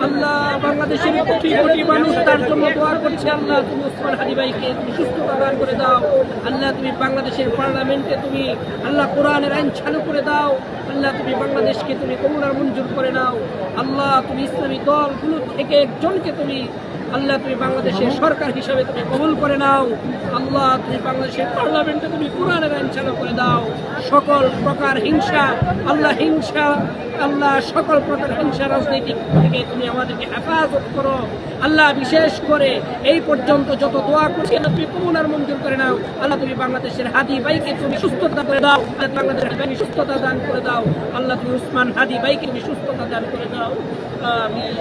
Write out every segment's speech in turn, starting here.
আল্লাহ বাংলাদেশের কোটি কোটি মানুষ তার জন্য দোয়া করছে। আল্লাহ তুমি ওসমান হাদি ভাইকে তুমি সুস্থতা দান করে দাও। আল্লাহ তুমি বাংলাদেশের পার্লামেন্টে তুমি আল্লাহ কোরআনের আইন চালু করে দাও। আল্লাহ তুমি বাংলাদেশকে তুমি কবুল আর মঞ্জুর করে নাও। আল্লাহ তুমি ইসলামী দলগুলো থেকে একজনকে তুমি আল্লাহ তুমি বাংলাদেশের সরকার হিসাবে তুমি কবুল করে নাও। আল্লাহ তুমি বাংলাদেশের পার্লামেন্টে তুমি কোরআনের আইন চালু করে দাও। সকল প্রকার হিংসা আল্লাহ সকল প্রকার হিংসা রাজনৈতিক থেকে তুমি আমাদেরকে হেফাজত করো। আল্লাহ বিশেষ করে এই পর্যন্ত যত দোয়া করছি তুমি কবুল আর মঞ্জুর করে নাও। আল্লাহ তুমি বাংলাদেশের হাদি ভাইকে তুমি সুস্থতা করে দাও। বাংলাদেশের হাদি সুস্থতা দান করে দাও। আল্লাহ তুমি উসমান হাদি ভাইকে তুমি সুস্থতা দান করে দাও। আমিন।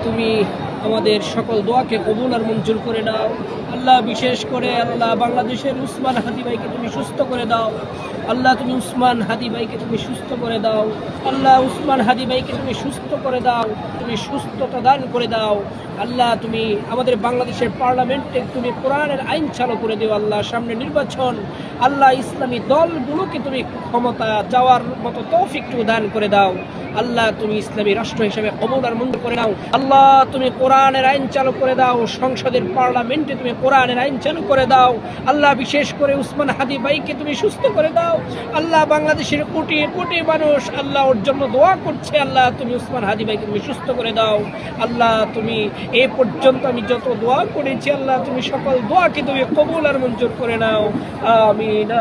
তুমি আমাদের সকল দোয়াকে কবুল আর মঞ্জুর করে নাও। আল্লাহ বিশেষ করে আল্লাহ বাংলাদেশের উসমান হাদি ভাইকে তুমি সুস্থ করে দাও। আল্লাহ তুমি উসমান হাদি ভাইকে তুমি সুস্থ করে দাও। আল্লাহ উসমান হাদি ভাইকে তুমি সুস্থ করে দাও। তুমি সুস্থতা দান করে দাও। আল্লাহ তুমি আমাদের বাংলাদেশের পার্লামেন্টে তুমি কোরআনের আইন চালু করে দিও। আল্লাহ সামনে নির্বাচন, আল্লাহ ইসলামী দলগুলোকে তুমি ক্ষমতা যাওয়ার মতো তৌফিক দান করে দাও। আল্লাহ তুমি ইসলামী রাষ্ট্র হিসেবে কবুল আর মঞ্জুর করে নাও। আল্লাহ তুমি কোরআনের আইন চালু করে দাও। সংসদের পার্লামেন্টে তুমি কোরআনের আইন চালু করে দাও। আল্লাহ বিশেষ করে উসমান হাদি ভাইকে তুমি সুস্থ করে দাও। আল্লাহ বাংলাদেশের কোটি কোটি মানুষ আল্লাহ ওর জন্য দোয়া করছে। আল্লাহ তুমি উসমান হাদি ভাইকে তুমি সুস্থ করে দাও। আল্লাহ তুমি এ পর্যন্ত আমি যত দোয়া করেছি আল্লাহ তুমি সকল দোয়াকে তুমি কবুল আর মঞ্জুর করে নাও। আমিন।